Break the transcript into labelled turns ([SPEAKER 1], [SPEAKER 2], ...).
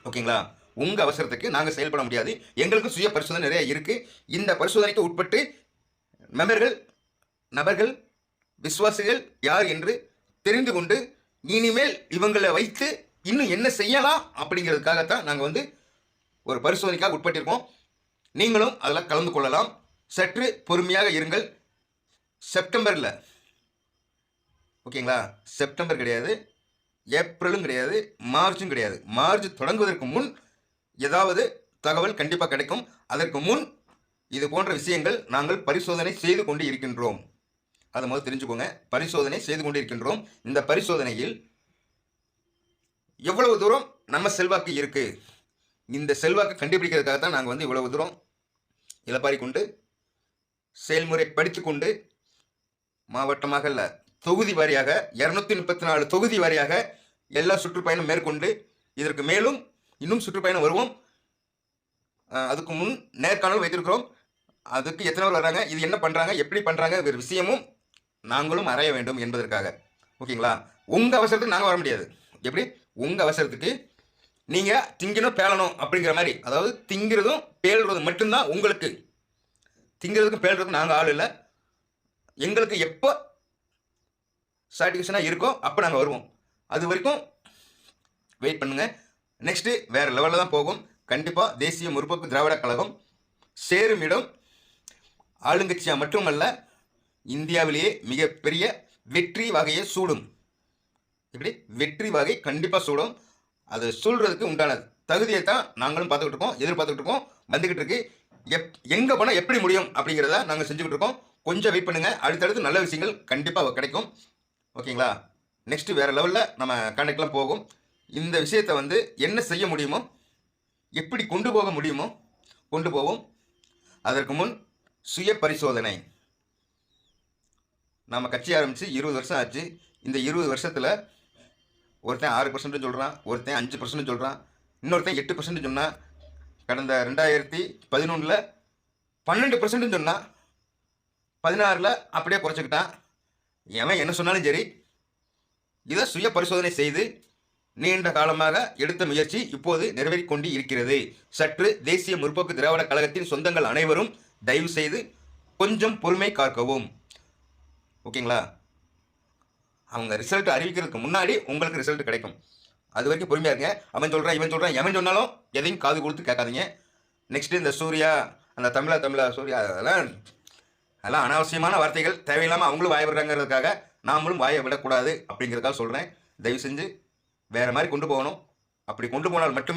[SPEAKER 1] ஓகேங்களா? உங்க அவசரத்துக்கு நாங்க செயல்பட முடியாது. எங்களுக்கு சுய பரிசோதனை நிறைய இருக்கு. இந்த பரிசோதனைக்கு உட்பட்டு மெம்பர்கள், நபர்கள், விசுவாசிகள் யார் என்று தெரிந்து கொண்டு, இனிமேல் இவங்கள வைத்து இன்னும் என்ன செய்யலாம் அப்படிங்கிறதுக்காகத்தான் நாங்க வந்து ஒரு பரிசோதனைக்காக உட்பட்டிருக்கோம். நீங்களும் அதில் கலந்து கொள்ளலாம். சற்று பொறுமையாக இருங்கள். செப்டம்பரில், ஓகேங்களா? செப்டம்பர் கிடையாது, ஏப்ரலும் கிடையாது, மார்ச்சும் கிடையாது. மார்ச் தொடங்குவதற்கு முன் ஏதாவது தகவல் கண்டிப்பாக கிடைக்கும். அதற்கு முன் இது போன்ற விஷயங்கள் நாங்கள் பரிசோதனை செய்து கொண்டு இருக்கின்றோம். அதை முதல் தெரிஞ்சுக்கோங்க. பரிசோதனை செய்து கொண்டு இருக்கின்றோம். இந்த பரிசோதனையில் எவ்வளவு தூரம் நம்ம செல்வாக்கு இருக்கு, இந்த செல்வாக்கு கண்டுபிடிக்கிறதுக்காக தான் நாங்கள் வந்து இவ்வளவு தூரம் இலப்பாரி கொண்டு செயல்முறை படித்துக்கொண்டு மாவட்டமாக இல்லை, தொகுதி வாரியாக 234 தொகுதி வாரியாக எல்லா சுற்றுப்பயணம் மேற்கொண்டு இதற்கு மேலும் இன்னும் சுற்றுப்பயணம் வருவோம். அதுக்கு முன் நேர்காணல் வைத்திருக்கிறோம். அதுக்கு எத்தனை பேர் வர்றாங்க, இது என்ன பண்ணுறாங்க, எப்படி பண்ணுறாங்க, ஒரு விஷயமும் நாங்களும் அறைய வேண்டும் என்பதற்காக. ஓகேங்களா? உங்கள் அவசரத்துக்கு நாங்கள் வர முடியாது. எப்படி? உங்கள் அவசரத்துக்கு நீங்கள் திங்கணும் பேலணும் அப்படிங்கிற மாதிரி, அதாவது திங்கிறதும் பேல்றதும் மட்டும்தான் உங்களுக்கு. திங்கிறதுக்கும் பேல்றதுக்கும் நாங்கள் ஆள் இல்லை. எங்களுக்கு எப்போ சாட்டிஸ்ஃபேக்ஷனாக இருக்கோ அப்போ நாங்கள் வருவோம். அது வரைக்கும் வெயிட் பண்ணுங்கள். நெக்ஸ்ட்டு வேறு லெவலில் தான் போகும். கண்டிப்பாக தேசிய முற்போக்கு திராவிட கழகம் சேரும் இடம் ஆளுங்கட்சியாக மட்டுமல்ல, இந்தியாவிலேயே மிகப்பெரிய வெற்றி வகையை சூடும். இப்படி வெற்றி வகை கண்டிப்பாக சூடும். அது சூழ்றதுக்கு உண்டான தகுதியை தான் நாங்களும் பார்த்துக்கிட்டு இருக்கோம், எதிர்பார்த்துக்கிட்டு இருக்கோம், வந்துக்கிட்டு இருக்கு. எங்கே போனால் எப்படி முடியும் அப்படிங்கிறத நாங்கள் செஞ்சுக்கிட்டு இருக்கோம். கொஞ்சம் வெயிட் பண்ணுங்கள். அடுத்தடுத்து நல்ல விஷயங்கள் கண்டிப்பாக கிடைக்கும். ஓகேங்களா? நெக்ஸ்ட்டு வேறு லெவலில் நம்ம கான்டாக்ட்லாம் போகும். இந்த விஷயத்தை வந்து என்ன செய்ய முடியுமோ, எப்படி கொண்டு போக முடியுமோ கொண்டு போவோம். அதற்கு முன் சுய பரிசோதனை. நம்ம கட்சி ஆரம்பித்து 20 வருஷம் ஆச்சு. இந்த 20 வருஷத்தில் ஒருத்தன் 6% சொல்கிறான், ஒருத்தன் 5% சொல்கிறான், இன்னொருத்தன் 8% சொன்னான். கடந்த 2011 12% சொன்னான். 16 அப்படியே குறைச்சிக்கிட்டான். எவன் என்ன சொன்னாலும் சரி, இதை சுய பரிசோதனை செய்து நீண்ட காலமாக எடுத்த முயற்சி இப்போது நிறைவேறி கொண்டு இருக்கிறது. சற்று தேசிய முற்போக்கு திராவிட கழகத்தின் சொந்தங்கள் அனைவரும் தயவு செய்து கொஞ்சம் பொறுமை காக்கவும். ஓகேங்களா? அவங்க ரிசல்ட் அறிவிக்கிறதுக்கு முன்னாடி உங்களுக்கு ரிசல்ட் கிடைக்கும். அது வரைக்கும் பொறுமையாக இருங்க. அவன் சொல்கிறான், இவன் சொல்கிறான், எவன் சொன்னாலும் எதையும் காது கொடுத்து கேட்காதீங்க. நெக்ஸ்ட்டு இந்த சூர்யா, அந்த தமிழா சூர்யா, அதெல்லாம் அனாவசியமான வார்த்தைகள். தேவையில்லாமல் அவங்களும் வாய விடுறாங்கிறதுக்காக நாமளும் வாயை விடக்கூடாது அப்படிங்கிறதுக்காக சொல்கிறேன். தயவு செஞ்சு வேறு மாதிரி கொண்டு போகணும். அப்படி கொண்டு போனால் மட்டுமே